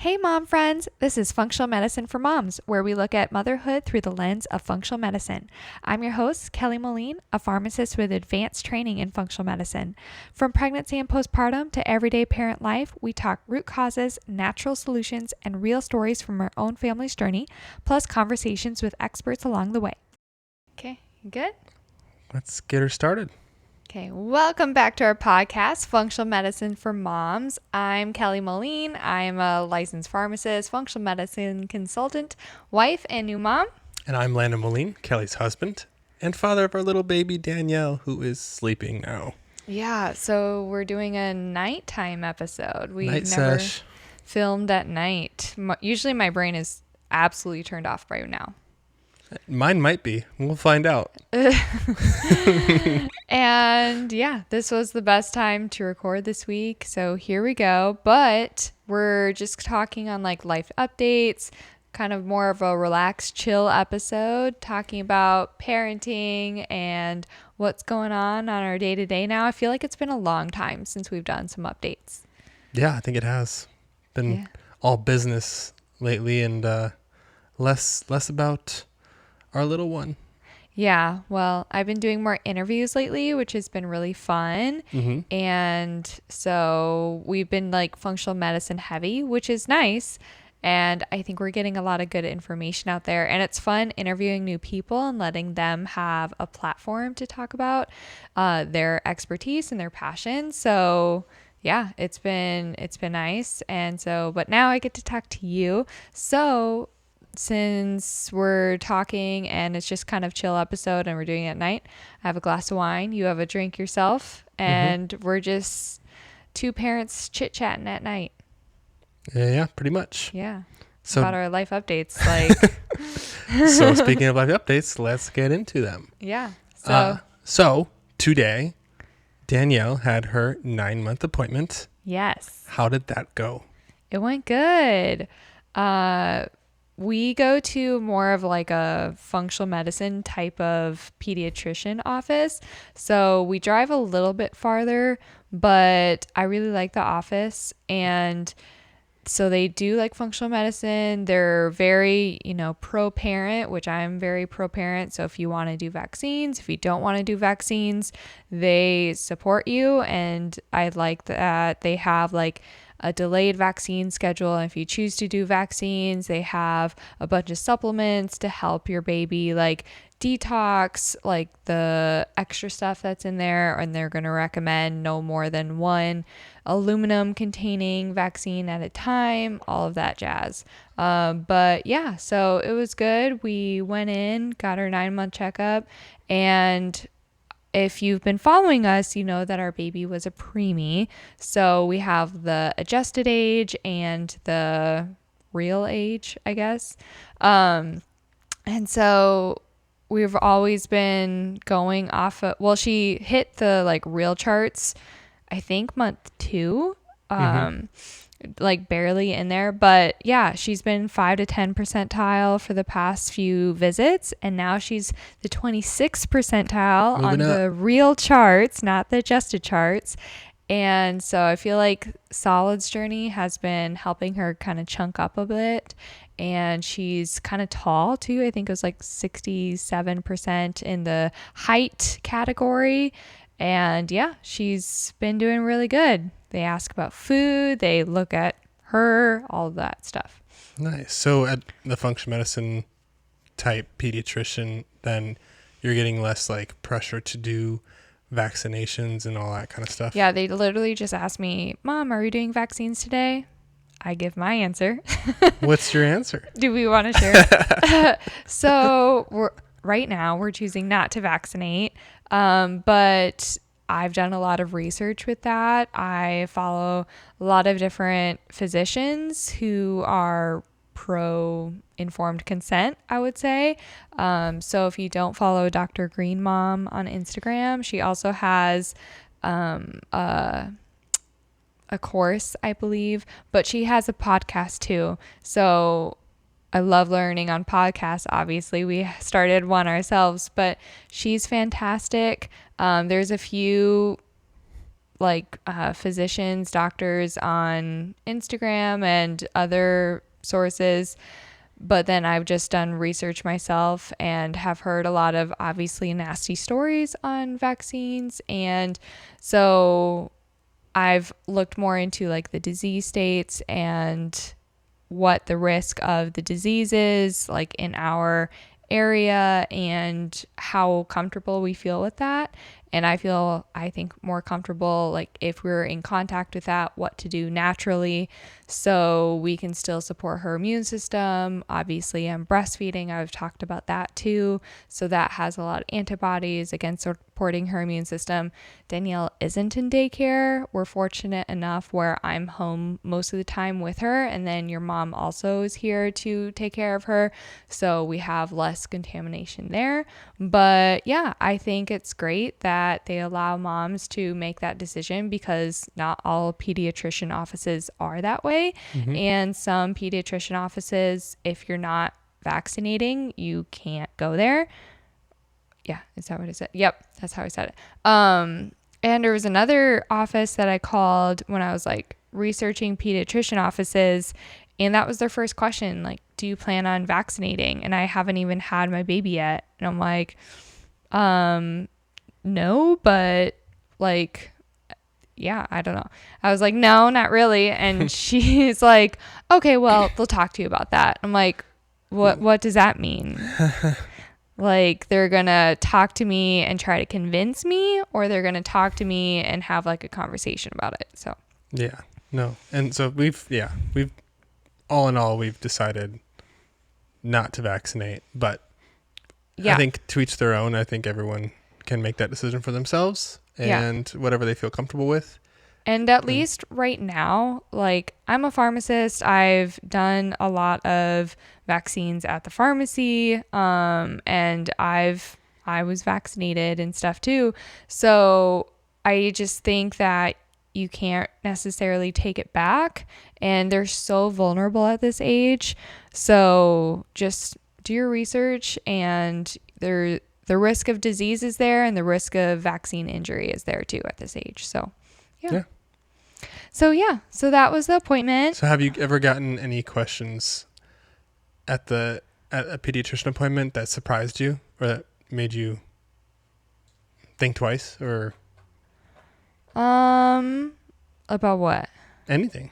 Hey mom friends, this is Functional Medicine for Moms, where we look at motherhood through the lens of functional medicine. I'm your host, Kelly Moline, a pharmacist with advanced training in functional medicine. From pregnancy and postpartum to everyday parent life, we talk root causes, natural solutions, and real stories from our own family's journey, plus conversations with experts along the way. Okay, good? Let's get her started. Okay, welcome back to our podcast, Functional Medicine for Moms. I'm Kelly Moline. I'm a licensed pharmacist, functional medicine consultant, wife, and new mom. And I'm Landon Moline, Kelly's husband, and father of our little baby Danielle, who is sleeping now. Yeah, so we're doing a nighttime episode. We've Night never sesh. filmed at night. Usually my brain is absolutely turned off right now. Mine might be. We'll find out. And yeah, this was the best time to record this week. So here we go. But we're just talking on like life updates, kind of more of a relaxed, chill episode, talking about parenting and what's going on our day to day now. I feel like it's been a long time since we've done some updates. Yeah, I think it has been all business lately and less about our little one. Yeah, well, I've been doing more interviews lately, which has been really fun. Mm-hmm. And so we've been like functional medicine heavy, which is nice. And I think we're getting a lot of good information out there. And it's fun interviewing new people and letting them have a platform to talk about their expertise and their passion. So yeah, it's been nice. And so, but now I get to talk to you. So since we're talking and it's just kind of chill episode and we're doing it at night, I have a glass of wine, you have a drink yourself, and we're just two parents chit-chatting at night. Yeah, pretty much. Yeah. So, about our life updates. Like, so speaking of life updates, let's get into them. yeah. So today, Danielle had her 9-month appointment. Yes. How did that go? It went good. We go to more of like a functional medicine type of pediatrician office. So we drive a little bit farther, but I really like the office. And so they do like functional medicine. They're very, pro-parent, which I'm very pro-parent. So if you want to do vaccines, if you don't want to do vaccines, they support you. And I like that they have like a delayed vaccine schedule. And if you choose to do vaccines, they have a bunch of supplements to help your baby like detox, like the extra stuff that's in there. And they're going to recommend no more than one aluminum containing vaccine at a time, all of that jazz. But yeah, so it was good. We went in, got our 9-month checkup, and if you've been following us, you know that our baby was a preemie. So we have the adjusted age and the real age, I guess. And so we've always been going off of, well, she hit the like real charts, I think month 2, like barely in there, but yeah, she's been 5 to 10 percentile for the past few visits, and now she's the 26th percentile Moving on up. the real charts, not the adjusted charts. And so I feel like Solid's journey has been helping her kind of chunk up a bit, and she's kind of tall too. I think it was like 67% in the height category. And yeah, she's been doing really good. They ask about food, they look at her, all of that stuff. Nice. So at the functional medicine type pediatrician, then you're getting less like pressure to do vaccinations and all that kind of stuff. Yeah, they literally just ask me, Mom, are we doing vaccines today? I give my answer. What's your answer? Do we want to share? So right now we're choosing not to vaccinate. But I've done a lot of research with that. I follow a lot of different physicians who are pro-informed consent, I would say. So if you don't follow Dr. Green Mom on Instagram, she also has a course, I believe, but she has a podcast too. So I love learning on podcasts. Obviously, we started one ourselves, but she's fantastic. There's a few like physicians, doctors on Instagram and other sources. But then I've just done research myself and have heard a lot of obviously nasty stories on vaccines. And so I've looked more into like the disease states and what the risk of the disease is like in our area and how comfortable we feel with that. And I think more comfortable like if we're in contact with that, what to do naturally so we can still support her immune system. Obviously, I'm breastfeeding. I've talked about that too. So that has a lot of antibodies against supporting her immune system. Danielle isn't in daycare. We're fortunate enough where I'm home most of the time with her. And then your mom also is here to take care of her. So we have less contamination there. But yeah, I think it's great that they allow moms to make that decision because not all pediatrician offices are that way. Mm-hmm. And some pediatrician offices, if you're not vaccinating, you can't go there. Yeah, is that what I said? Yep, that's how I said it. And there was another office that I called when I was like researching pediatrician offices, and that was their first question, like, do you plan on vaccinating? And I haven't even had my baby yet. And I'm like, no, but like, yeah, I don't know. I was like, no, not really. And she's like, okay, well, they'll talk to you about that. I'm like, what does that mean? Like they're going to talk to me and try to convince me, or they're going to talk to me and have like a conversation about it. So, yeah, no. And so we've all in all, we've decided not to vaccinate, but yeah. I think to each their own. I think everyone can make that decision for themselves and whatever they feel comfortable with. And at least right now, like I'm a pharmacist, I've done a lot of vaccines at the pharmacy, and I was vaccinated and stuff too. So I just think that you can't necessarily take it back, and they're so vulnerable at this age. So just do your research, and the risk of disease is there, and the risk of vaccine injury is there too at this age. So yeah. So that was the appointment. So have you ever gotten any questions at a pediatrician appointment that surprised you or that made you think twice or about what? anything?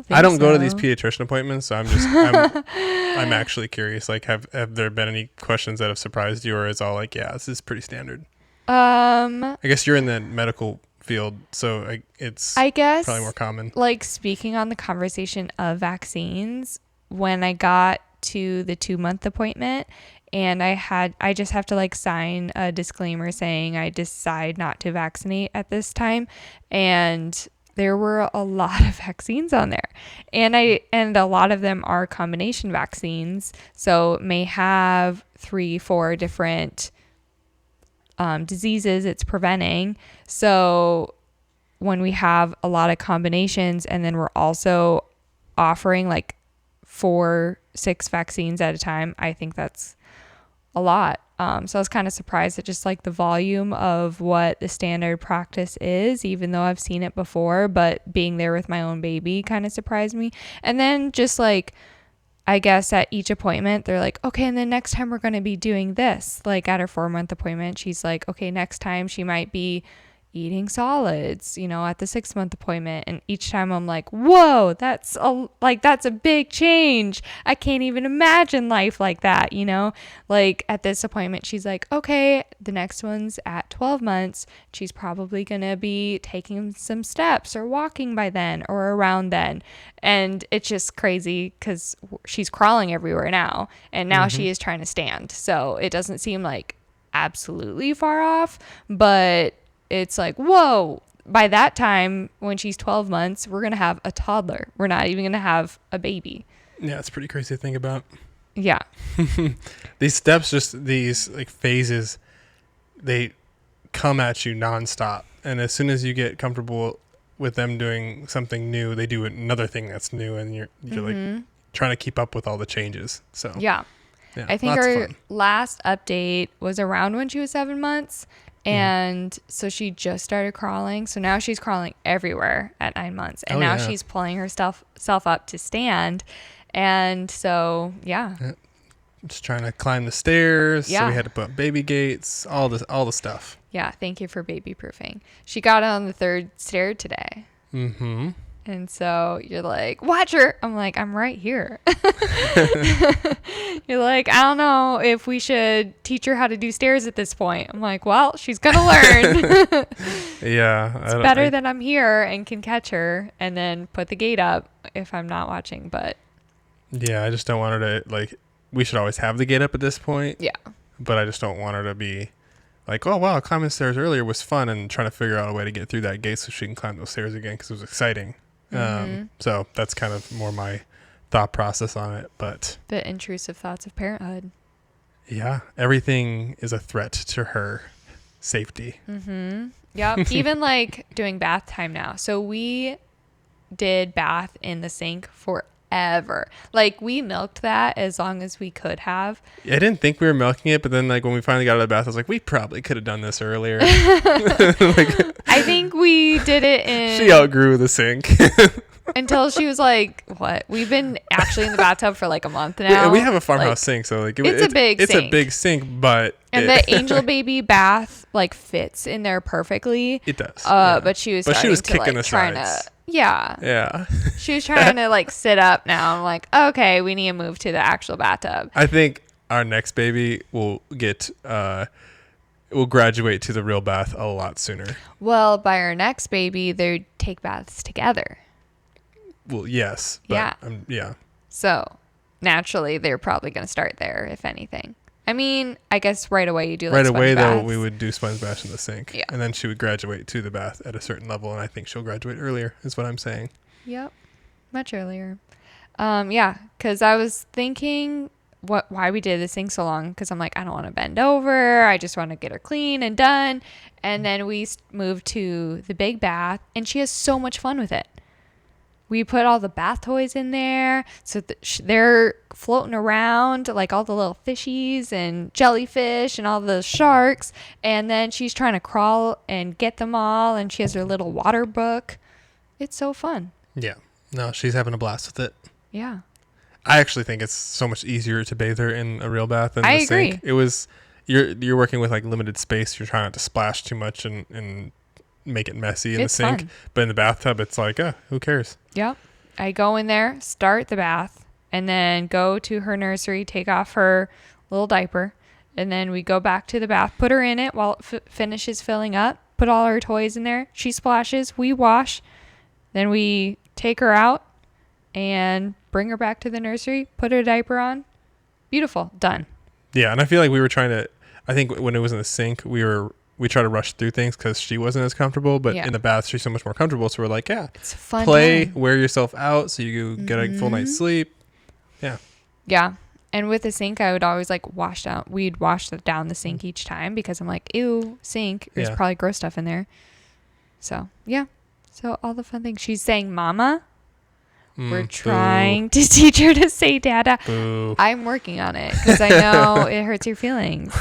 I don't go to these pediatrician appointments, so I'm actually curious. Like, have there been any questions that have surprised you, or is all like, yeah, this is pretty standard? I guess you're in the medical field, so it's I guess probably more common. Like speaking on the conversation of vaccines, when I got to the 2-month appointment, and I just have to like sign a disclaimer saying I decide not to vaccinate at this time, and there were a lot of vaccines on there, and a lot of them are combination vaccines, so it may have 3-4 different diseases it's preventing. So when we have a lot of combinations, and then we're also offering like 4-6 vaccines at a time, I think that's a lot. So I was kind of surprised at just like the volume of what the standard practice is, even though I've seen it before, but being there with my own baby kind of surprised me. And then just like, I guess at each appointment, they're like, okay, and then next time we're going to be doing this. Like at her 4-month appointment, she's like, okay, next time she might be eating solids, at the 6-month appointment. And each time I'm like, whoa, that's a big change. I can't even imagine life like that, Like at this appointment, she's like, okay, the next one's at 12 months. She's probably going to be taking some steps or walking by then or around then. And it's just crazy because she's crawling everywhere now. And now she is trying to stand. So it doesn't seem like absolutely far off, but it's like, whoa, by that time, when she's 12 months, we're going to have a toddler. We're not even going to have a baby. Yeah, it's pretty crazy to think about. Yeah. These steps, just these like phases, they come at you nonstop. And as soon as you get comfortable with them doing something new, they do another thing that's new. And you're like trying to keep up with all the changes. So yeah. I think our last update was around when she was 7 months. And so she just started crawling. So now she's crawling everywhere at 9 months. And now she's pulling herself up to stand. And so, yeah. Just trying to climb the stairs. Yeah. So we had to put up baby gates, all the stuff. Yeah. Thank you for baby proofing. She got on the 3rd stair today. Mm-hmm. And so you're like, watch her. I'm like, I'm right here. You're like, I don't know if we should teach her how to do stairs at this point. I'm like, well, she's going to learn. Yeah. It's better that I'm here and can catch her and then put the gate up if I'm not watching. But yeah, I just don't want her to, like, we should always have the gate up at this point. Yeah. But I just don't want her to be like, oh, wow, climbing the stairs earlier was fun, and trying to figure out a way to get through that gate so she can climb those stairs again because it was exciting. So that's kind of more my thought process on it. But the intrusive thoughts of parenthood. Yeah, everything is a threat to her safety. Yep. Even like doing bath time now. So we did bath in the sink forever. Like we milked that as long as we could have. I didn't think we were milking it, but then like when we finally got out of the bath, I was like, we probably could have done this earlier. I think we did it in... She outgrew the sink. Until she was like, what? We've been actually in the bathtub for like a month now. We have a farmhouse sink, so like it's a big sink. It's a big sink, but... And the angel baby bath like fits in there perfectly. It does. But she was kicking like, the trying sides. to... Yeah. Yeah. She was trying to like sit up now. I'm like, okay, we need to move to the actual bathtub. I think our next baby will get... will graduate to the real bath a lot sooner. Well, by our next baby, they take baths together. Well, yes. But, yeah. Yeah. So naturally, they're probably going to start there, if anything. I mean, I guess right away you do like right sponge away baths. though we would do sponge baths in the sink. Yeah. And then she would graduate to the bath at a certain level, and I think she'll graduate earlier is what I'm saying. Yep. Much earlier. Yeah, because I was thinking why we did this thing so long, because I'm like, I don't want to bend over. I just want to get her clean and done. And then we moved to the big bath, and she has so much fun with it. We put all the bath toys in there, so they're floating around like all the little fishies and jellyfish and all the sharks. And then she's trying to crawl and get them all, and she has her little water book. It's so fun. Yeah. No, she's having a blast with it. Yeah. I actually think it's so much easier to bathe her in a real bath than I the agree. sink. It was you're working with like limited space. You're trying not to splash too much and make it messy in It's the sink. fun. But in the bathtub, it's like, who cares? Yep. I go in there, start the bath, and then go to her nursery, take off her little diaper, and then we go back to the bath, put her in it while it finishes filling up, put all her toys in there. She splashes, we wash, then we take her out and bring her back to the nursery, put her diaper on. Beautiful. Done. Yeah, and I feel like we were trying to, I think when it was in the sink, we try to rush through things because she wasn't as comfortable, but in the bath, she's so much more comfortable. So we're like, it's a fun play, time. wear yourself out so you get a full night's sleep. Yeah. Yeah. And with the sink, I would always like we'd wash down the sink each time because I'm like, ew, sink. There's probably gross stuff in there. So, yeah. So all the fun things. She's saying mama. We're trying to teach her to say dada. Boo. I'm working on it because I know it hurts your feelings.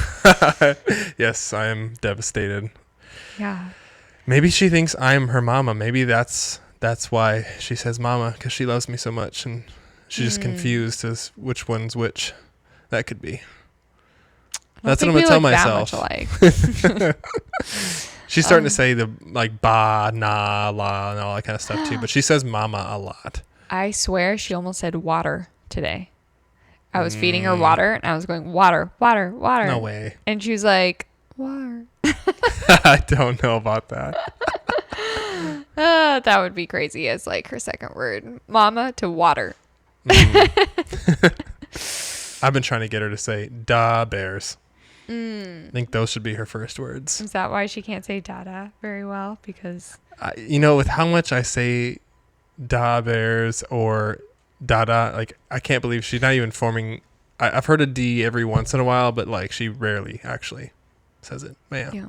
Yes, I am devastated. Yeah. Maybe she thinks I'm her mama. Maybe that's why she says mama, because she loves me so much and she's just confused as which one's which. That could be. That's what I'm going to tell myself. She's starting to say the like ba, na, la, and all that kind of stuff too, but she says mama a lot. I swear she almost said water today. I was feeding her water and I was going, water, water, water. No way. And she was like, water. I don't know about that. That would be crazy as like her second word. Mama to water. I've been trying to get her to say da bears. I think those should be her first words. Is that why she can't say dada very well? Because with how much I say da bears or dada, like I can't believe she's not even forming. I've heard a D every once in a while, but like she rarely actually says it. But yeah.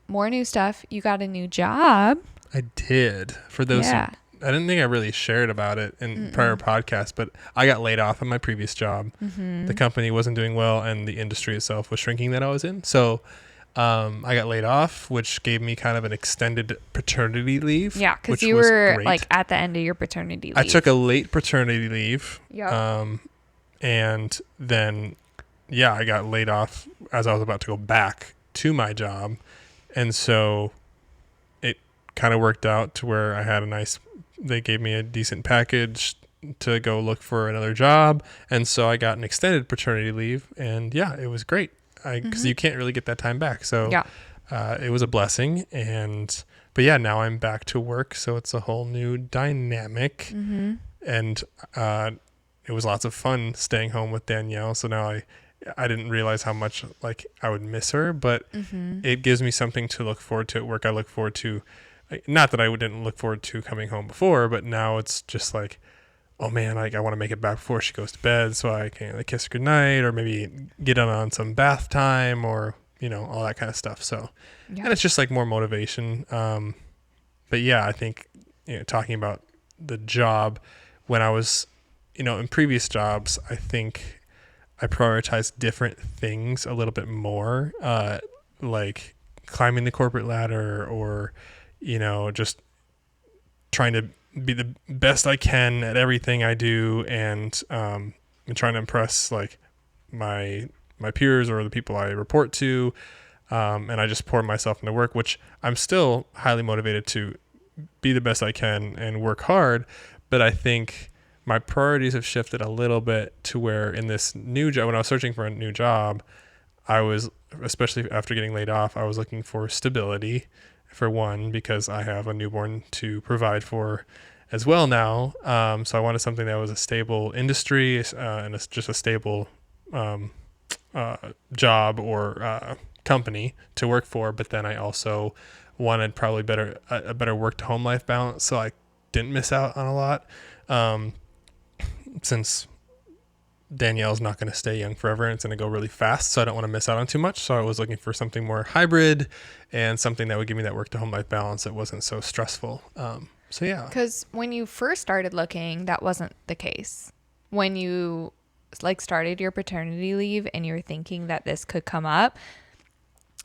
More new stuff. You got a new job. I did. For those who, I didn't think I really shared about it in prior podcasts, but I got laid off in my previous job. The company wasn't doing well and the industry itself was shrinking that I was in. So I got laid off, which gave me kind of an extended paternity leave. Yeah, because which you was were great. like at the end of your paternity leave. I took a late paternity leave. Yep. And then, yeah, I got laid off as I was about to go back to my job. And so it kind of worked out to where they gave me a decent package to go look for another job. And so I got an extended paternity leave. And yeah, it was great because you can't really get that time back. So Yeah. it was a blessing. But yeah, now I'm back to work. So it's a whole new dynamic. And it was lots of fun staying home with Danielle. So now I didn't realize how much like I would miss her, but it gives me something to look forward to at work. I look forward to, not that I didn't look forward to coming home before, but now it's just like, oh man, like I want to make it back before she goes to bed so I can like kiss her goodnight or maybe get on some bath time or, all that kind of stuff. So, and it's just like more motivation. But yeah, I think, talking about the job when I was, in previous jobs, I think I prioritized different things a little bit more, like climbing the corporate ladder or, just trying to be the best I can at everything I do and trying to impress like my peers or the people I report to. And I just pour myself into work, which I'm still highly motivated to be the best I can and work hard. But I think my priorities have shifted a little bit to where in this new job, when I was searching for a new job, I was, especially after getting laid off, I was looking for stability for one, because I have a newborn to provide for as well now. So I wanted something that was a stable industry and it's just a stable job or company to work for. But then I also wanted probably a better work to home life balance, so I didn't miss out on a lot. Since Danielle's not going to stay young forever and it's going to go really fast, so I don't want to miss out on too much. So I was looking for something more hybrid and something that would give me that work to home life balance that wasn't so stressful. So yeah. Because when you first started looking, that wasn't the case. When you like started your paternity leave and you were thinking that this could come up,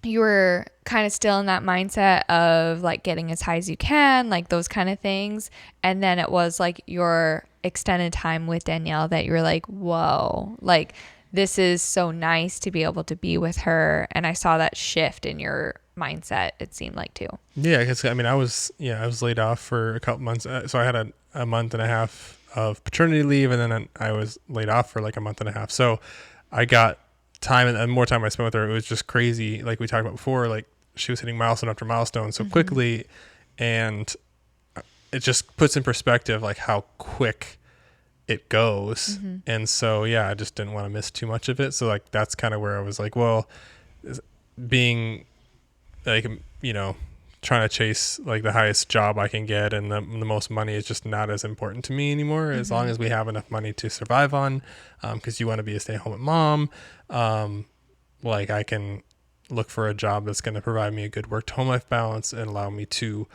you were kind of still in that mindset of like getting as high as you can, like those kind of things. And then it was like your extended time with Danielle that you were like, whoa, like this is so nice to be able to be with her. And I saw that shift in your mindset, it seemed like too. Yeah, because I mean, I was laid off for a couple months. So I had a month and a half of paternity leave, and then I was laid off for like a month and a half. So I got time and more time I spent with her. It was just crazy. Like we talked about before, like she was hitting milestone after milestone so quickly, and it just puts in perspective like how quick it goes. And so yeah, I just didn't want to miss too much of it. So like that's kind of where I was like, well, being like, trying to chase like the highest job I can get and the most money is just not as important to me anymore, as long as we have enough money to survive on, because you want to be a stay-at-home mom. Like I can look for a job that's going to provide me a good work to home life balance and allow me to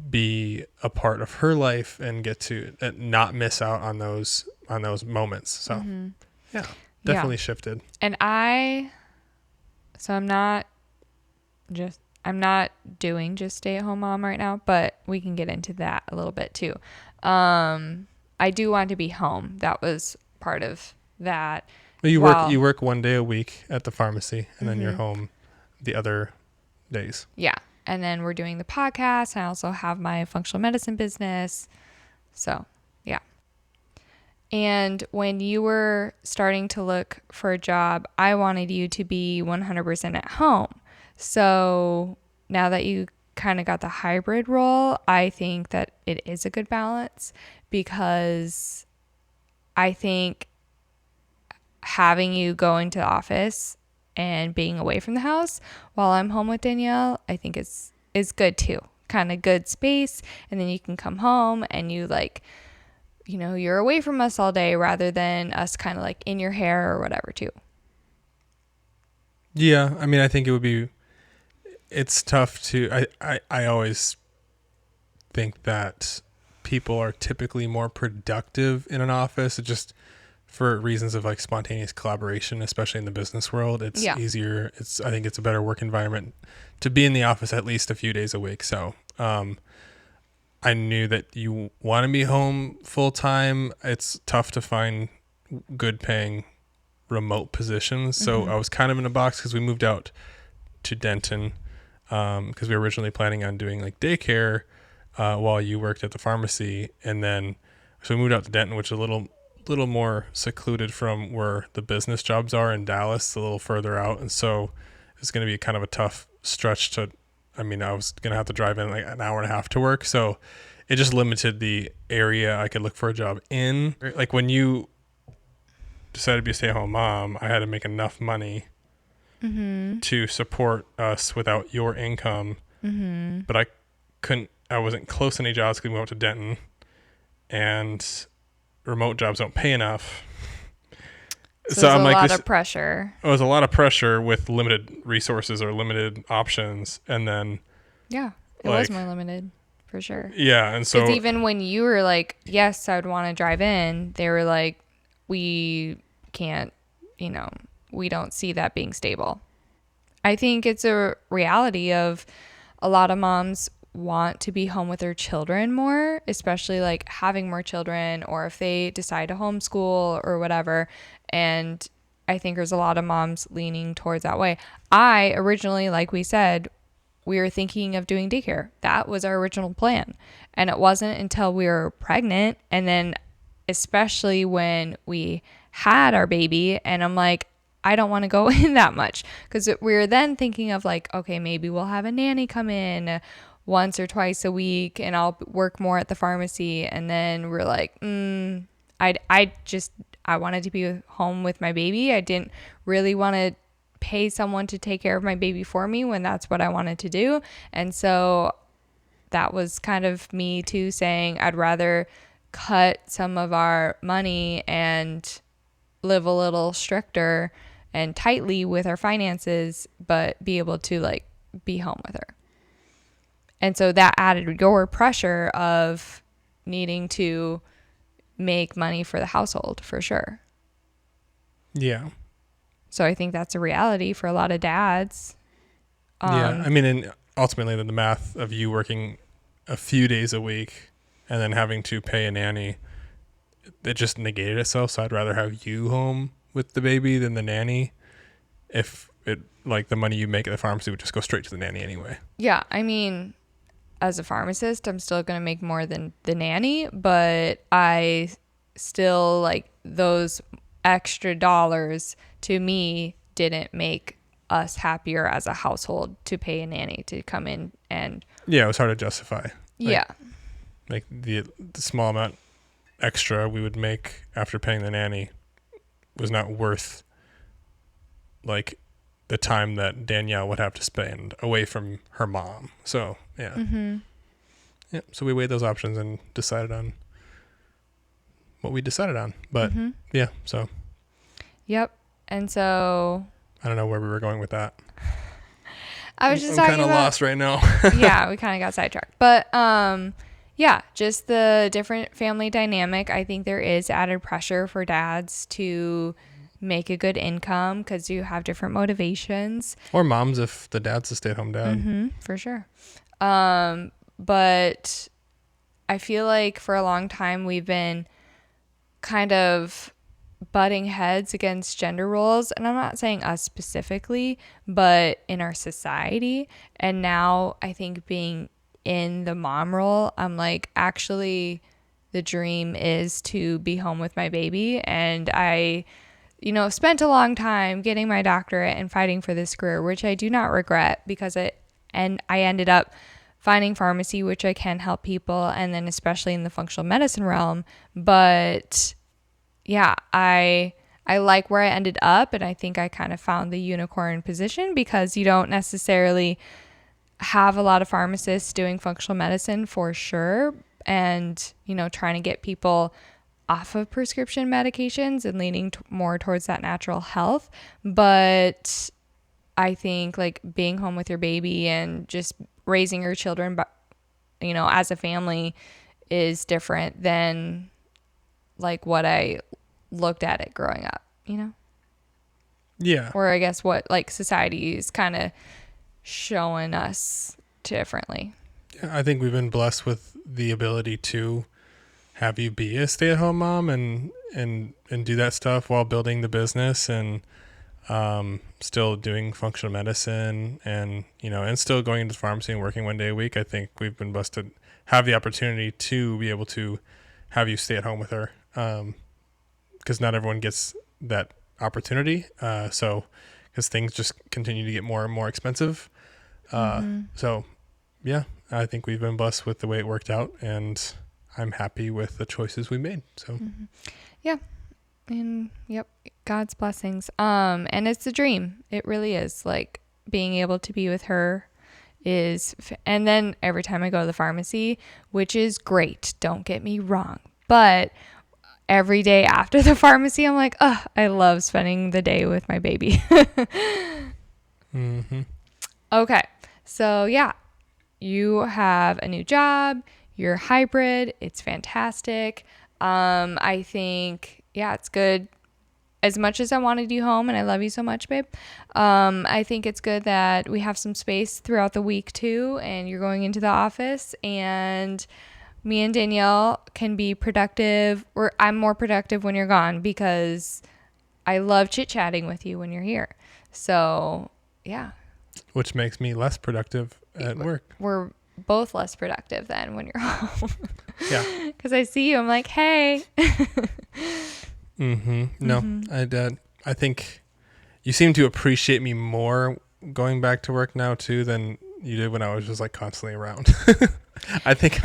be a part of her life and get to not miss out on those moments. So yeah, definitely shifted. And I'm not doing just stay-at-home mom right now, but we can get into that a little bit too. I do want to be home. That was part of that. Well, you work one day a week at the pharmacy, and then you're home the other days. Yeah, and then we're doing the podcast. I also have my functional medicine business. So yeah. And when you were starting to look for a job, I wanted you to be 100% at home. So now that you kind of got the hybrid role, I think that it is a good balance, because I think having you go into the office and being away from the house while I'm home with Danielle, I think is good too. Kind of good space. And then you can come home and you like, you're away from us all day rather than us kind of like in your hair or whatever too. Yeah. I mean, I think it's tough to, I always think that people are typically more productive in an office. It just for reasons of like spontaneous collaboration, especially in the business world, it's easier. I think it's a better work environment to be in the office at least a few days a week. So, I knew that you want to be home full time. It's tough to find good paying remote positions. So I was kind of in a box because we moved out to Denton, because we were originally planning on doing like daycare, while you worked at the pharmacy. And then, so we moved out to Denton, which is a little more secluded from where the business jobs are in Dallas, a little further out. And so it's going to be kind of a tough stretch I was going to have to drive in like an hour and a half to work. So it just limited the area I could look for a job in. Like when you decided to be a stay-at-home mom, I had to make enough money to support us without your income. But I wasn't close to any jobs because we moved to Denton, and remote jobs don't pay enough. So I'm like, a lot of pressure. It was a lot of pressure with limited resources or limited options. And then, it was more limited for sure. Yeah. And so even when you were like, yes, I would want to drive in, they were like, we can't, we don't see that being stable. I think it's a reality of a lot of moms want to be home with their children more, especially like having more children, or if they decide to homeschool or whatever. And I think there's a lot of moms leaning towards that way. I originally, like we said, we were thinking of doing daycare. That was our original plan. And it wasn't until we were pregnant, and then especially when we had our baby, and I'm like, I don't want to go in that much, because we were then thinking of like, okay, maybe we'll have a nanny come in once or twice a week, and I'll work more at the pharmacy. And then we're like, I wanted to be home with my baby. I didn't really want to pay someone to take care of my baby for me when that's what I wanted to do. And so that was kind of me too, saying I'd rather cut some of our money and live a little stricter and tightly with our finances, but be able to like be home with her. And so that added your pressure of needing to make money for the household, for sure. Yeah. So I think that's a reality for a lot of dads. And ultimately the math of you working a few days a week and then having to pay a nanny, it just negated itself. So I'd rather have you home with the baby than the nanny, if it, like, the money you make at the pharmacy would just go straight to the nanny anyway. Yeah. As a pharmacist, I'm still going to make more than the nanny, but I still, like, those extra dollars to me didn't make us happier as a household to pay a nanny to come in. And it was hard to justify. Like the small amount extra we would make after paying the nanny was not worth like the time that Danielle would have to spend away from her mom. So so we weighed those options and decided on what we decided on. But so and so I don't know where we were going with that. I was just I'm kind of lost right now. Yeah, we kind of got sidetracked. But just the different family dynamic. I think there is added pressure for dads to make a good income because you have different motivations. Or moms if the dad's a stay-at-home dad. For sure. But I feel like for a long time we've been kind of butting heads against gender roles, and I'm not saying us specifically, but in our society. And now I think being in the mom role, I'm like, actually the dream is to be home with my baby. And I spent a long time getting my doctorate and fighting for this career, which I do not regret, because I ended up finding pharmacy, which I can help people, and then especially in the functional medicine realm. But yeah, I like where I ended up, and I think I kind of found the unicorn position, because you don't necessarily have a lot of pharmacists doing functional medicine for sure, and trying to get people off of prescription medications and leaning more towards that natural health. But I think like being home with your baby and just raising your children, as a family is different than like what I looked at it growing up, Yeah. or I guess what like society is kind of showing us differently. Yeah, I think we've been blessed with the ability to have you be a stay-at-home mom and do that stuff while building the business and still doing functional medicine and and still going into the pharmacy and working 1 day a week. I think we've been blessed to have the opportunity to be able to have you stay at home with her, because not everyone gets that opportunity. So because things just continue to get more and more expensive. So yeah, I think we've been blessed with the way it worked out, and I'm happy with the choices we made. So Yeah. And yep, God's blessings. And it's a dream. It really is. Like being able to be with her and then every time I go to the pharmacy, which is great, don't get me wrong, but every day after the pharmacy, I'm like, oh, I love spending the day with my baby. Okay. So yeah, you have a new job, you're hybrid. It's fantastic. I think, yeah, it's good. As much as I wanted you home and I love you so much, babe, I think it's good that we have some space throughout the week too, and you're going into the office and me and Danielle can be productive, or I'm more productive when you're gone because I love chit-chatting with you when you're here. So, yeah. which makes me less productive at work. We're both less productive then when you're home. Yeah. Because I see you, I'm like, hey. No, I think you seem to appreciate me more going back to work now too than you did when I was just like constantly around. I think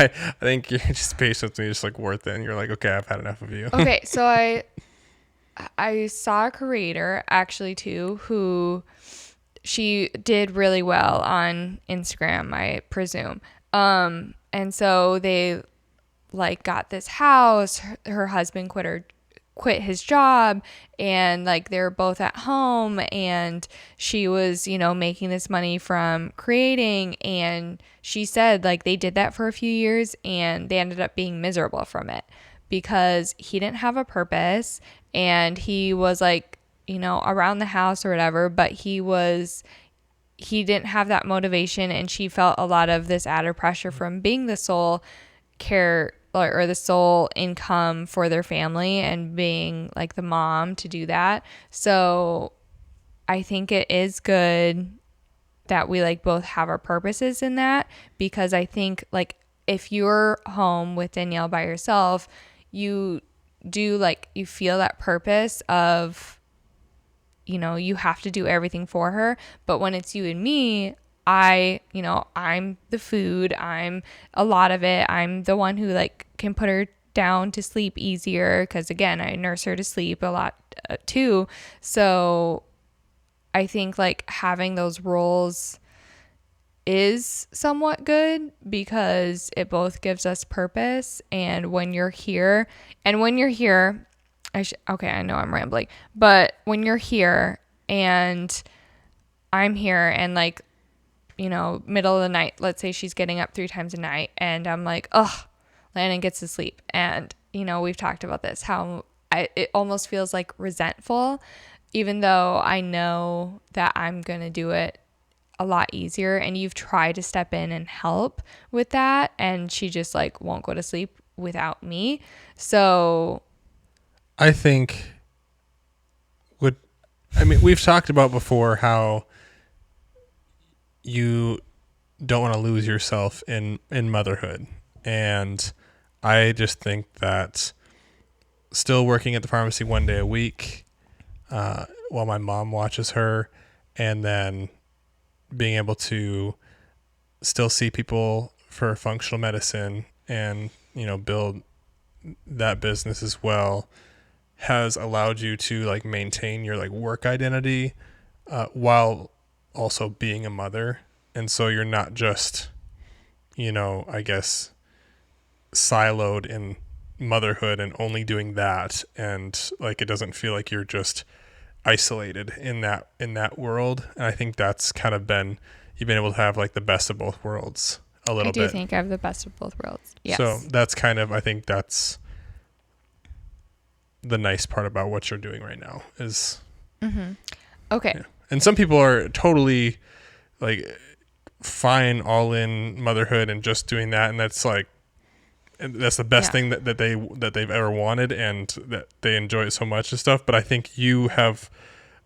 your just patience with me is like worth it, and you're like, okay, I've had enough of you. Okay, so I saw a creator actually too who she did really well on Instagram, I presume. And so they like got this house. Her husband quit his job, and like they're both at home, and she was making this money from creating, and she said like they did that for a few years and they ended up being miserable from it because he didn't have a purpose, and he was like around the house or whatever, but he didn't have that motivation, and she felt a lot of this added pressure from being the sole care or the sole income for their family and being like the mom to do that. So I think it is good that we like both have our purposes in that, because I think like if you're home with Danielle by yourself, you do like you feel that purpose of you have to do everything for her. But when it's you and me, I'm the food, I'm a lot of it. I'm the one who like can put her down to sleep easier because again, I nurse her to sleep a lot too. So I think like having those roles is somewhat good because it both gives us purpose. And when you're here, I know I'm rambling, but when you're here and I'm here and like, middle of the night, let's say she's getting up 3 times a night and I'm like, oh, Landon gets to sleep. And, we've talked about this, how it almost feels like resentful, even though I know that I'm going to do it a lot easier. And you've tried to step in and help with that. And she just like won't go to sleep without me. So I think we've talked about before how you don't want to lose yourself in motherhood. And I just think that still working at the pharmacy 1 day a week, while my mom watches her, and then being able to still see people for functional medicine and, build that business as well, has allowed you to like maintain your like work identity, while also being a mother. And so you're not just, I guess, siloed in motherhood and only doing that. And like, it doesn't feel like you're just isolated in that world. And I think that's kind of you've been able to have like the best of both worlds a little bit. I do think I have the best of both worlds. Yes. So that's kind of, I think that's the nice part about what you're doing right now is. Okay. Yeah. And some people are totally like fine all in motherhood and just doing that, and that's like, and that's the best thing that they've ever wanted, and that they enjoy it so much and stuff. But I think you have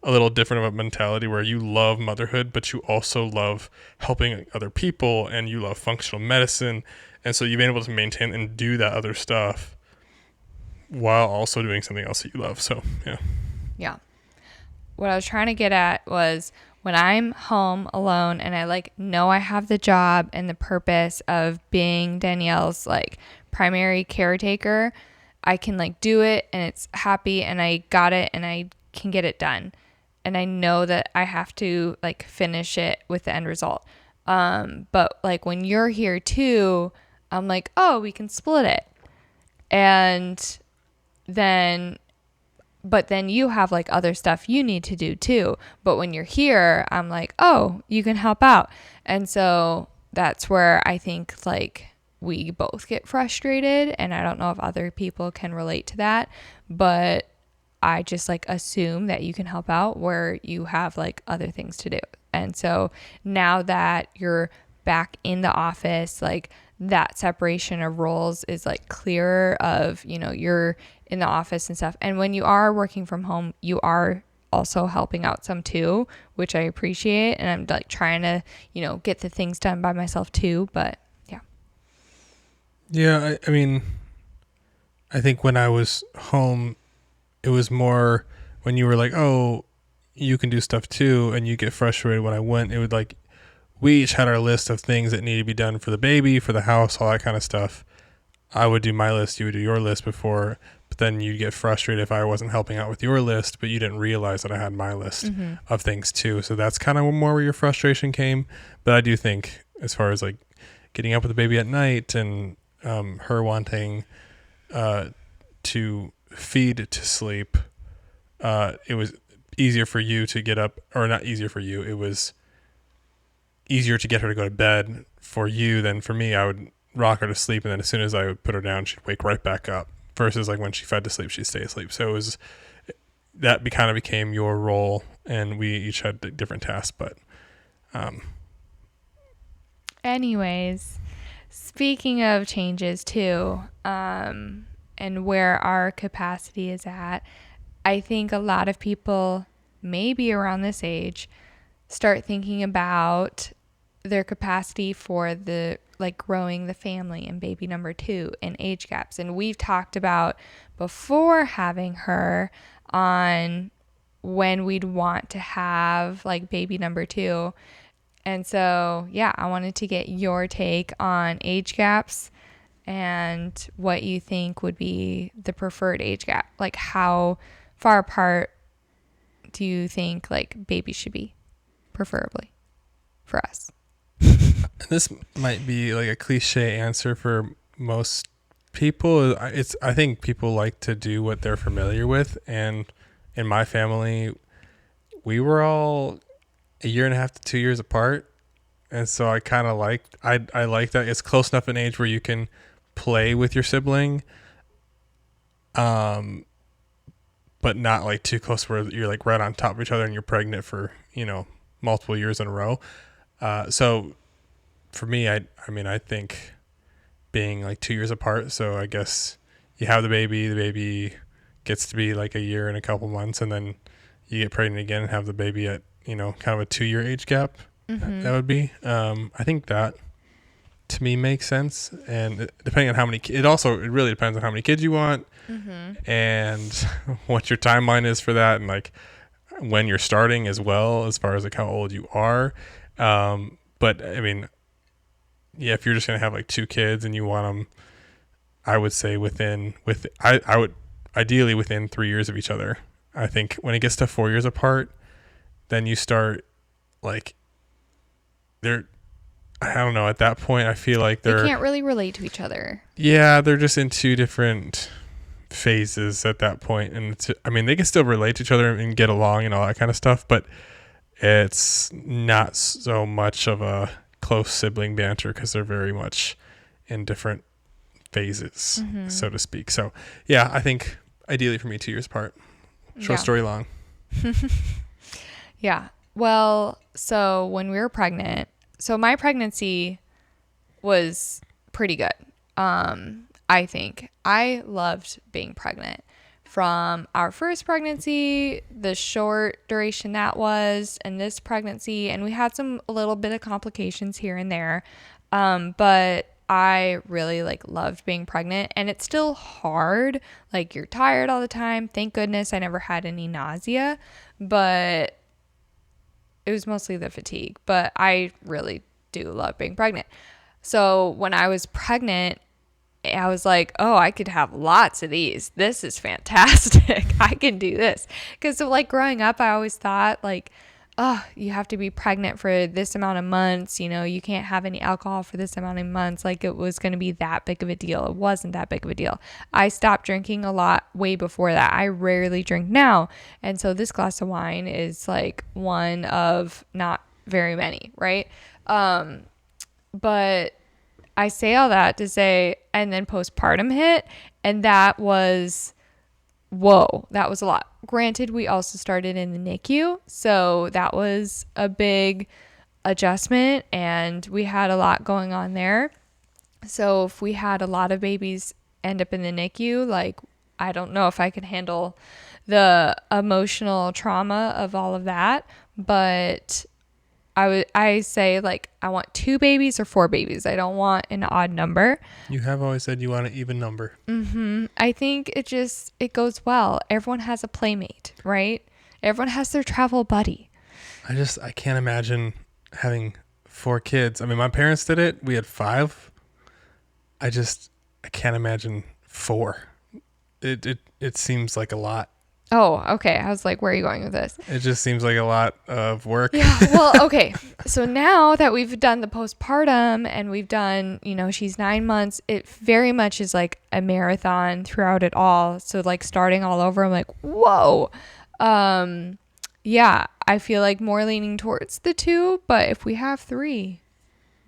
a little different of a mentality where you love motherhood, but you also love helping other people, and you love functional medicine, and so you've been able to maintain and do that other stuff while also doing something else that you love. So Yeah. What I was trying to get at was when I'm home alone and I like know I have the job and the purpose of being Danielle's like primary caretaker, I can like do it and it's happy and I got it and I can get it done. And I know that I have to like finish it with the end result. But like when you're here too, I'm like, oh, we can split it. And then but then you have like other stuff you need to do too. But when you're here, I'm like, oh, you can help out. And so that's where I think like we both get frustrated. And I don't know if other people can relate to that, but I just like assume that you can help out where you have like other things to do. And so now that you're back in the office, like that separation of roles is like clearer of, you know, you're in the office and stuff. And when you are working from home, you are also helping out some too, which I appreciate. And I'm like trying to, you know, get the things done by myself too. But yeah. Yeah. I mean, I think when I was home, it was more when you were like, oh, you can do stuff too. And you get frustrated when I went, it would like, we each had our list of things that needed to be done for the baby, for the house, all that kind of stuff. I would do my list, you would do your list before, but then you'd get frustrated if I wasn't helping out with your list, but you didn't realize that I had my list of things too. So that's kind of more where your frustration came. But I do think as far as like getting up with the baby at night and her wanting to feed to sleep, it was easier for you to get up, or not easier for you, it was easier to get her to go to bed for you than for me. I would rock her to sleep, and then as soon as I would put her down, she'd wake right back up, versus like when she fed to sleep, she'd stay asleep. So it was that kind of became your role, and we each had different tasks. But anyways, speaking of changes too, and where our capacity is at, I think a lot of people maybe around this age start thinking about their capacity for the like growing the family and baby number 2 and age gaps. And we've talked about before having her on when we'd want to have like baby number 2. And so, yeah, I wanted to get your take on age gaps and what you think would be the preferred age gap. Like how far apart do you think like babies should be, preferably for us? this might be like a cliche answer for most people. I think people like to do what they're familiar with, and in my family, we were all a year and a half to 2 years apart, and so I kind of I like that it's close enough in age where you can play with your sibling, but not like too close where you're like right on top of each other and you're pregnant for, you know, multiple years in a row. So for me, I mean, I think being like 2 years apart. So I guess you have the baby gets to be like a year and a couple months, and then you get pregnant again and have the baby at, you know, kind of a 2 year age gap. That would be, I think that to me makes sense. And depending on how many, it really depends on how many kids you want and what your timeline is for that. And like when you're starting as well, as far as like how old you are. But I mean, yeah, if you're just going to have like 2 kids and you want them, I would say I would ideally within 3 years of each other. I think when it gets to 4 years apart, then you start like I don't know, at that point I feel like they can't really relate to each other. Yeah, they're just in 2 different phases at that point. And I mean, they can still relate to each other and get along and all that kind of stuff, but it's not so much of a close sibling banter because they're very much in different phases, so to speak. So yeah, I think ideally for me 2 years apart. Short Yeah. story long. Yeah. Well, so when we were pregnant, so my pregnancy was pretty good. I think I loved being pregnant. From our first pregnancy, the short duration that was, and this pregnancy, and we had a little bit of complications here and there. But I really like loved being pregnant, and it's still hard. Like, you're tired all the time. Thank goodness I never had any nausea, but it was mostly the fatigue. But I really do love being pregnant. So when I was pregnant, I was like, oh, I could have lots of these. This is fantastic. I can do this. Because so, like, growing up, I always thought, like, oh, you have to be pregnant for this amount of months. You know, you can't have any alcohol for this amount of months. Like, it was going to be that big of a deal. It wasn't that big of a deal. I stopped drinking a lot way before that. I rarely drink now. And so this glass of wine is like one of not very many, right? But I say all that to say, and then postpartum hit, and that was, whoa, that was a lot. Granted, we also started in the NICU, so that was a big adjustment, and we had a lot going on there. So if we had a lot of babies end up in the NICU, like, I don't know if I could handle the emotional trauma of all of that, but I say, like, I want 2 babies or 4 babies. I don't want an odd number. You have always said you want an even number. I think it goes well. Everyone has a playmate, right? Everyone has their travel buddy. I can't imagine having 4 kids. I mean, my parents did it. We had 5. I can't imagine 4. It seems like a lot. Oh, okay. I was like, where are you going with this? It just seems like a lot of work. Yeah. Well, okay. So now that we've done the postpartum and we've done, she's 9 months, it very much is like a marathon throughout it all. So, like, starting all over, I'm like, whoa. Yeah, I feel like more leaning towards the 2, but if we have 3,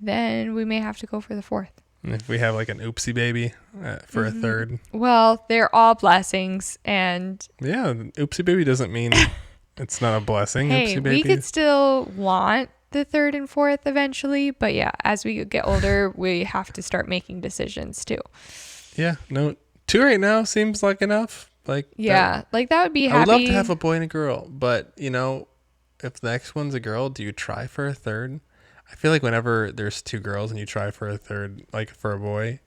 then we may have to go for the 4th. If we have like an oopsie baby for a 3rd. Well, they're all blessings, and yeah, oopsie baby doesn't mean it's not a blessing. Hey, oopsie baby. We could still want the 3rd and 4th eventually, but yeah, as we get older, we have to start making decisions too. Yeah, no, 2 right now seems like enough. Like, yeah, like that would be happy. I would love to have a boy and a girl, but if the next one's a girl, do you try for a 3rd? I feel like whenever there's 2 girls and you try for a 3rd, like for a boy,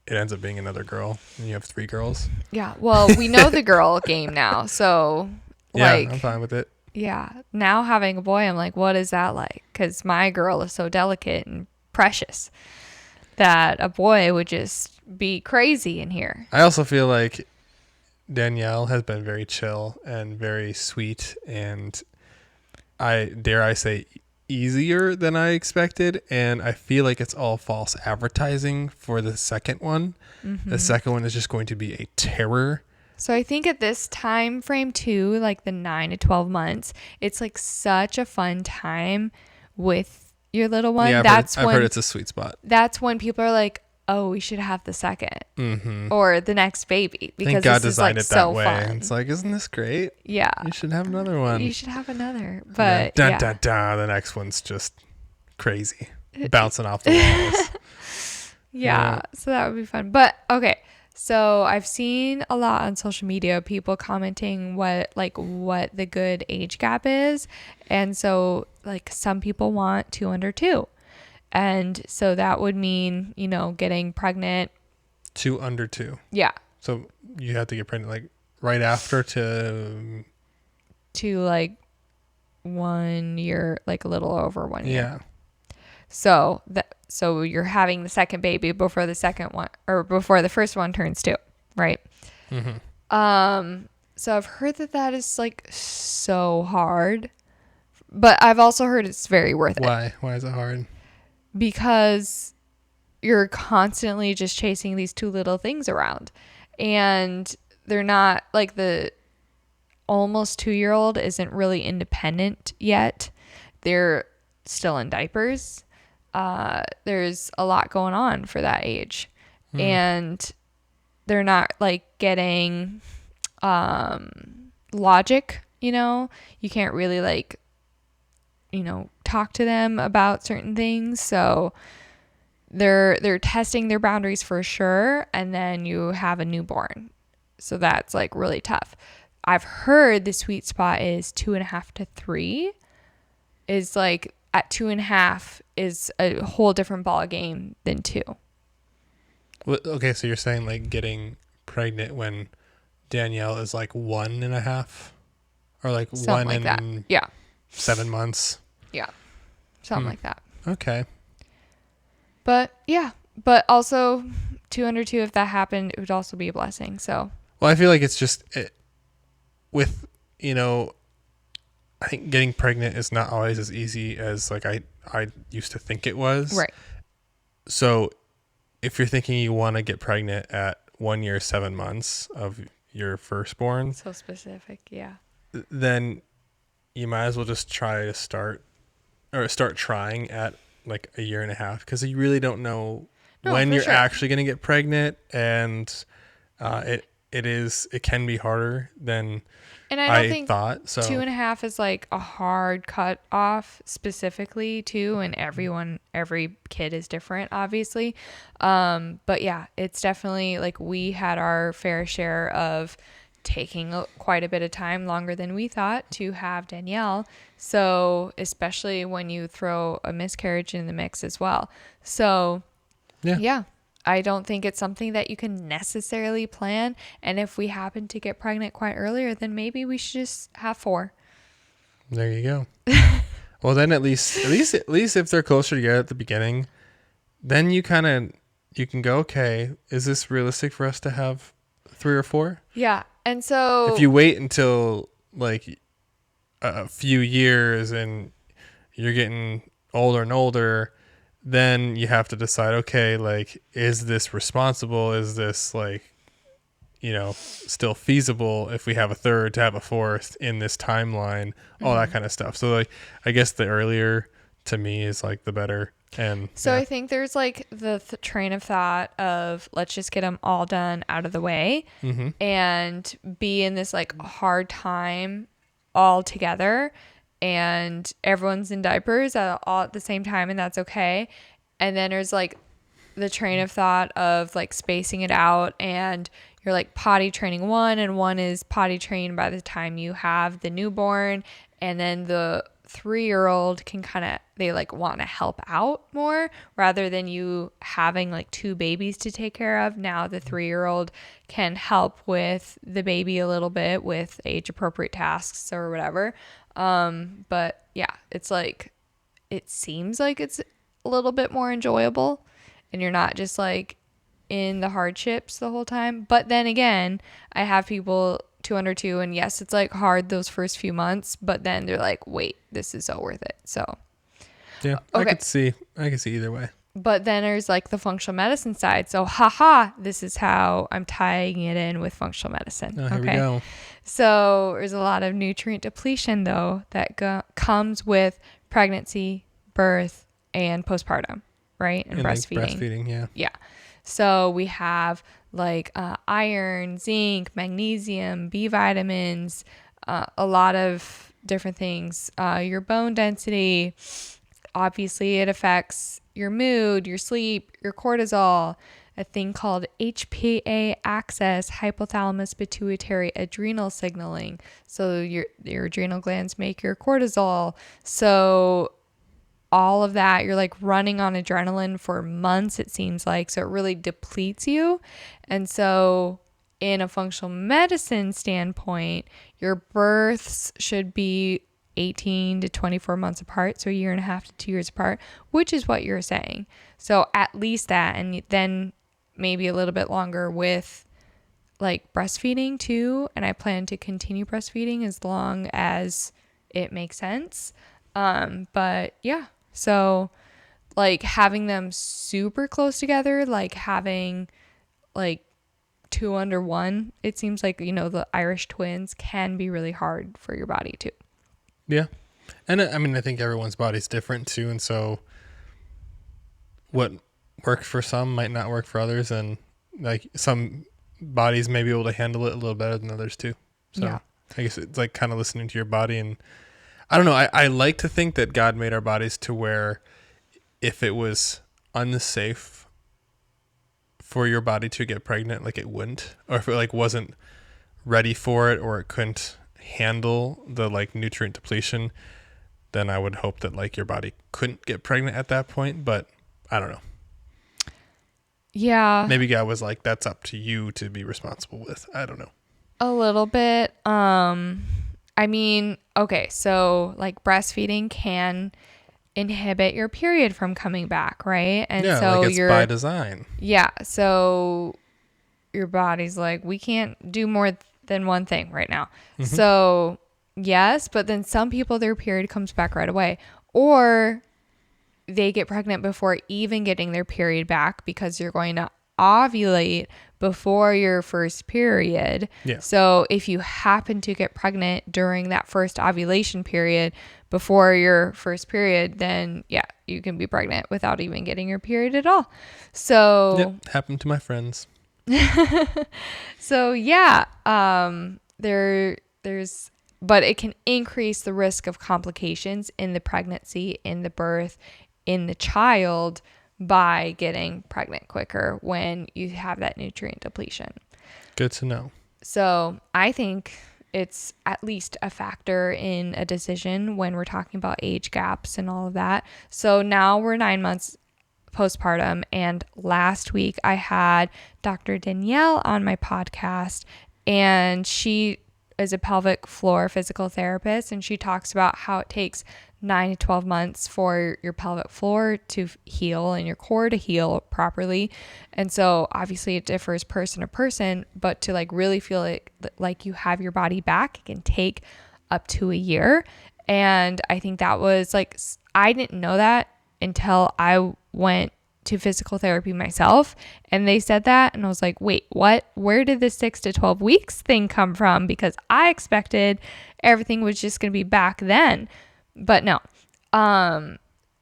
it ends up being another girl and you have 3 girls. Yeah. Well, we know the girl game now. So, yeah, like, I'm fine with it. Yeah. Now having a boy, I'm like, what is that like? Because my girl is so delicate and precious that a boy would just be crazy in here. I also feel like Danielle has been very chill and very sweet, and I say easier than I expected, and I feel like it's all false advertising for the second one. The second one is just going to be a terror. So I think at this time frame too, like the 9 to 12 months, it's like such a fun time with your little one. Yeah, I've heard it's a sweet spot. That's when people are like, oh, we should have the second or the next baby, because Thank God this designed is it like that so way. fun. It's like, isn't this great? Yeah. You should have another one. You should have another. But dun, dun, dun, the next one's just crazy. Bouncing off the walls. Yeah. So that would be fun. But okay. So I've seen a lot on social media, people commenting what the good age gap is. And so, like, some people want 2 under 2. And so that would mean, getting pregnant. 2 under 2. Yeah. So you have to get pregnant like right after to like 1 year, like a little over 1 year. Yeah. So you're having the second baby before the second one, or before the first one turns 2, right? So I've heard that is like so hard, but I've also heard it's very worth it. Why? Why is it hard? Because you're constantly just chasing these 2 little things around, and they're not like, the almost 2-year-old isn't really independent yet. They're still in diapers. There's a lot going on for that age, and they're not like getting logic, you can't really like, talk to them about certain things. So they're testing their boundaries for sure. And then you have a newborn. So that's like really tough. I've heard the sweet spot is 2.5 to 3 is like at 2.5 is a whole different ball game than 2. Well, okay, so you're saying like getting pregnant when Danielle is like 1.5, or like Something 1 like that. and Yeah. 7 months. Yeah. Something like that. Okay. But yeah, but also 2 under 2, if that happened, it would also be a blessing. So, Well, I feel like it's just with, I think getting pregnant is not always as easy as like I used to think it was. right. So if you're thinking you want to get pregnant at 1 year, 7 months of your firstborn, So specific. Yeah. then you might as well just try to start trying at like a year and a half, because you really don't know when you're actually going to get pregnant. And it can be harder than And I don't think thought. So 2.5 is like a hard cut off specifically too. And every kid is different, obviously. But yeah, it's definitely like we had our fair share of taking quite a bit of time, longer than we thought, to have Danielle. So especially when you throw a miscarriage in the mix as well. So yeah, I don't think it's something that you can necessarily plan. And if we happen to get pregnant quite earlier, then maybe we should just have 4. There you go. Well, then at least if they're closer together at the beginning, then you can go, okay, is this realistic for us to have 3 or 4? Yeah. And so if you wait until like a few years and you're getting older and older, then you have to decide, okay, like, is this responsible? Is this like, still feasible if we have a third to have a fourth in this timeline, all that kind of stuff. So like, I guess the earlier to me is like the better. And so I think there's like the train of thought of let's just get them all done out of the way and be in this like hard time all together, and everyone's in diapers all at the same time, and that's okay. And then there's like the train of thought of like spacing it out, and you're like potty training one, and one is potty trained by the time you have the newborn, and then the 3-year-old can they like want to help out more rather than you having like 2 babies to take care of. Now the 3-year-old can help with the baby a little bit with age appropriate tasks or whatever. But yeah, it's like, it seems like it's a little bit more enjoyable and you're not just like in the hardships the whole time. But then again, I have people 2 under 2, and yes, it's like hard those first few months, but then they're like, wait, this is so worth it. So yeah, okay. I could see either way. But then there's like the functional medicine side. So this is how I'm tying it in with functional medicine. Here we go. So there's a lot of nutrient depletion though that comes with pregnancy, birth, and postpartum, right? And breastfeeding. Like breastfeeding, yeah. Yeah. So we have like iron, zinc, magnesium, B vitamins, a lot of different things. Your bone density, obviously it affects your mood, your sleep, your cortisol, a thing called HPA axis, hypothalamus pituitary adrenal signaling. So your adrenal glands make your cortisol. So all of that, you're like running on adrenaline for months, it seems like. So it really depletes you. And so in a functional medicine standpoint, your births should be 18 to 24 months apart. So 1.5 to 2 years apart, which is what you're saying. So at least that, and then maybe a little bit longer with like breastfeeding too. And I plan to continue breastfeeding as long as it makes sense. But yeah. So like having them super close together, like having like 2 under 1, it seems like, the Irish twins can be really hard for your body too. Yeah. And I mean, I think everyone's body's different too. And so what works for some might not work for others. And like some bodies may be able to handle it a little better than others too. Yeah. So I guess it's like kind of listening to your body. And I don't know. I like to think that God made our bodies to where if it was unsafe for your body to get pregnant, like it wouldn't, or if it like wasn't ready for it, or it couldn't handle the like nutrient depletion, then I would hope that like your body couldn't get pregnant at that point. But I don't know. Yeah. Maybe God was like, that's up to you to be responsible with. I don't know. A little bit. I mean, okay, so like breastfeeding can inhibit your period from coming back, right? And Yeah, so like it's by design. yeah, so your body's like, we can't do more than one thing right now. Mm-hmm. So yes, but then some people, their period comes back right away, or they get pregnant before even getting their period back because you're going to ovulate before your first period. Yeah. So if you happen to get pregnant during that first ovulation period before your first period, then yeah, you can be pregnant without even getting your period at all. So Yep, happened to my friends. so yeah, there's but it can increase the risk of complications in the pregnancy, in the birth, in the child by getting pregnant quicker when you have that nutrient depletion. Good to know. So I think it's at least a factor in a decision when we're talking about age gaps and all of that. So now we're 9 months postpartum, and last week I had Dr. Danielle on my podcast, and she is a pelvic floor physical therapist, and she talks about how it takes 9 to 12 months for your pelvic floor to heal and your core to heal properly. And so obviously it differs person to person, but to like really feel like you have your body back, it can take up to a year. And I think that was like, I didn't know that until I went to physical therapy myself, and they said that, and I was like, wait, what? Where did the 6 to 12 weeks thing come from? Because I expected everything was just going to be back then. But no.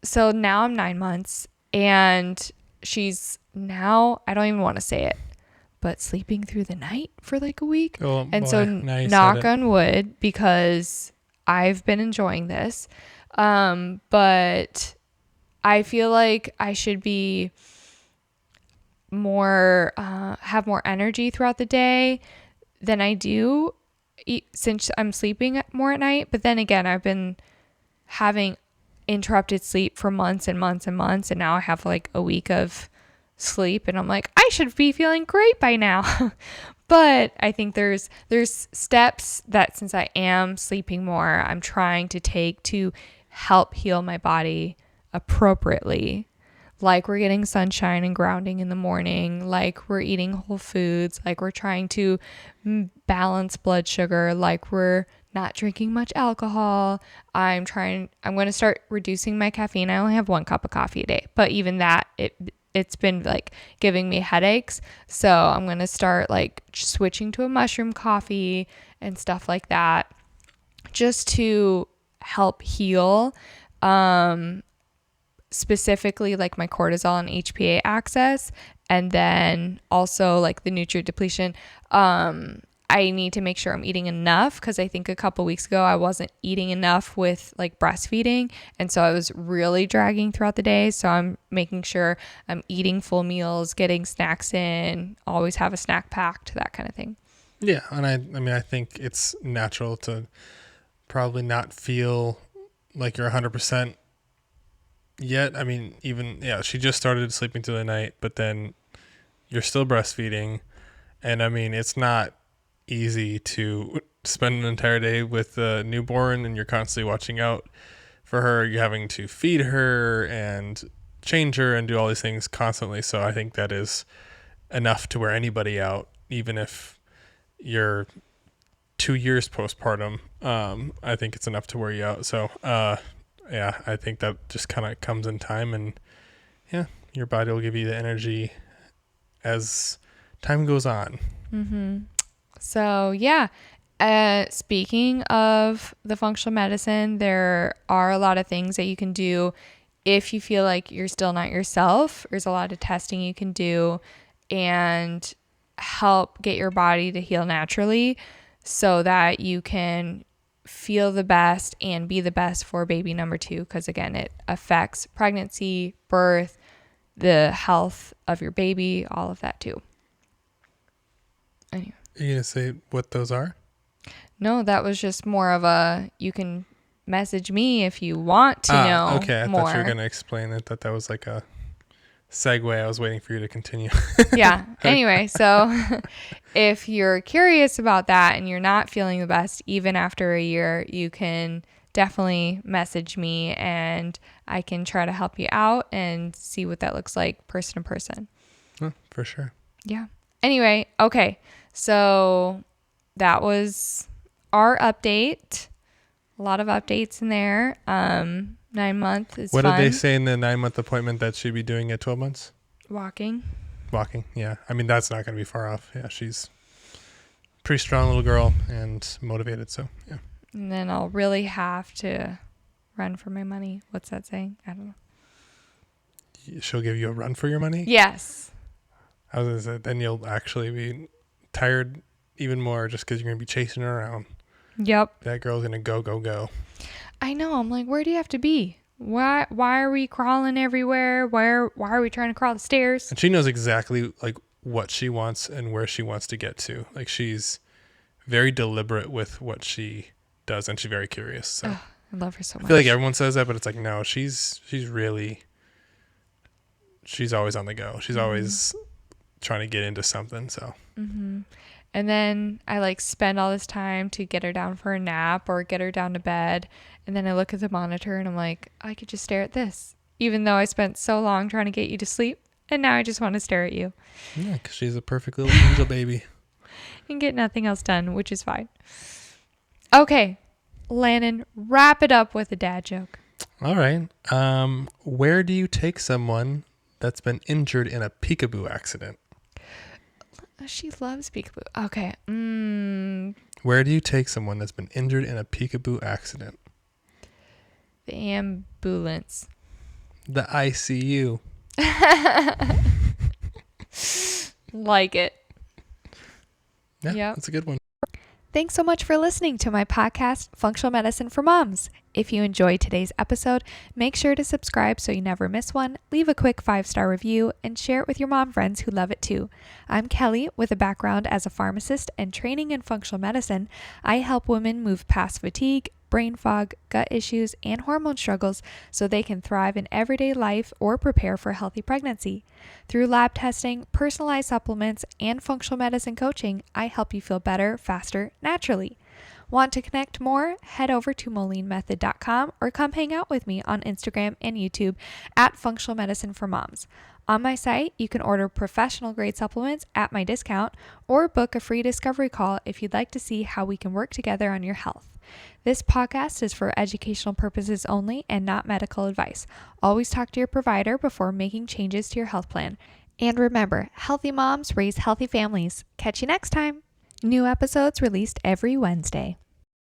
So now I'm 9 months, and she's now, I don't even want to say it, but sleeping through the night for like a week. Oh, and boy, so knock it. on wood, because I've been enjoying this. But I feel like I should be more, have more energy throughout the day than I do since I'm sleeping more at night. But then again, I've been having interrupted sleep for months and months and months, and now I have like a week of sleep, and I'm like, I should be feeling great by now. But I think there's steps that, since I am sleeping more, I'm trying to take to help heal my body appropriately. Like we're getting sunshine and grounding in the morning, like we're eating whole foods, like we're trying to balance blood sugar, like we're not drinking much alcohol. I'm going to start reducing my caffeine. I only have 1 cup of coffee a day, but even that, it's been like giving me headaches. So I'm going to start like switching to a mushroom coffee and stuff like that, just to help heal. Specifically like my cortisol and HPA axis, and then also like the nutrient depletion. I need to make sure I'm eating enough, because I think a couple weeks ago I wasn't eating enough with like breastfeeding, and so I was really dragging throughout the day. So I'm making sure I'm eating full meals, getting snacks in, always have a snack packed, that kind of thing. Yeah, and I mean I think it's natural to probably not feel like you're 100% yet. I mean, even, yeah, she just started sleeping through the night, but then you're still breastfeeding. And I mean, it's not easy to spend an entire day with a newborn, and you're constantly watching out for her. You're having to feed her and change her and do all these things constantly. So I think that is enough to wear anybody out, even if you're 2 years postpartum. I think it's enough to wear you out. So, yeah, I think that just kind of comes in time, and yeah, your body will give you the energy as time goes on. Mm-hmm. So yeah, speaking of the functional medicine, there are a lot of things that you can do if you feel like you're still not yourself. There's a lot of testing you can do, and help get your body to heal naturally so that you can feel the best and be the best for baby number 2. Because again, it affects pregnancy, birth, the health of your baby, all of that too. Anyway. Are you going to say what those are? No, that was just more of a, you can message me if you want to know okay. I more. thought you were going to explain it, that was like a segue. I was waiting for you to continue. Yeah. Anyway, so if you're curious about that and you're not feeling the best, even after a year, you can definitely message me and I can try to help you out and see what that looks like person to person. Oh, for sure. Yeah. Anyway, okay. So that was our update. A lot of updates in there. 9-month is What fun. did they say in the 9-month appointment that she'd be doing at 12 months? Walking. Yeah. I mean, that's not going to be far off. Yeah, she's a pretty strong little girl and motivated. So, yeah. And then I'll really have to run for my money. What's that saying? I don't know. She'll give you a run for your money? Yes. I was going to say, then you'll actually be tired even more just because you're going to be chasing her around. Yep. That girl's going to go. I know. I'm like, where do you have to be? Why are we crawling everywhere? Why are we trying to crawl the stairs? And she knows exactly like what she wants and where she wants to get to. Like, she's very deliberate with what she does, and she's very curious. So I love her so much. I feel like everyone says that, but it's like, no, she's always on the go. She's always trying to get into something. So. Mm-hmm. And then I like spend all this time to get her down for a nap or get her down to bed. And then I look at the monitor and I'm like, I could just stare at this, even though I spent so long trying to get you to sleep. And now I just want to stare at you. Yeah, because she's a perfect little angel baby. And get nothing else done, which is fine. Okay, Landon, wrap it up with a dad joke. All right. Where do you take someone that's been injured in a peekaboo accident? She loves peekaboo. Okay. Where do you take someone that's been injured in a peekaboo accident? The ambulance. The ICU. Like it. Yeah, Yep. That's a good one. Thanks so much for listening to my podcast, Functional Medicine for Moms. If you enjoyed today's episode, make sure to subscribe so you never miss one, leave a quick 5-star review, and share it with your mom friends who love it too. I'm Kelly with a background as a pharmacist and training in functional medicine. I help women move past fatigue, brain fog, gut issues, and hormone struggles so they can thrive in everyday life or prepare for a healthy pregnancy. Through lab testing, personalized supplements, and functional medicine coaching, I help you feel better, faster, naturally. Want to connect more? Head over to molinmethod.com or come hang out with me on Instagram and YouTube at Functional Medicine for Moms. On my site, you can order professional grade supplements at my discount or book a free discovery call if you'd like to see how we can work together on your health. This podcast is for educational purposes only and not medical advice. Always talk to your provider before making changes to your health plan. And remember, healthy moms raise healthy families. Catch you next time. New episodes released every Wednesday.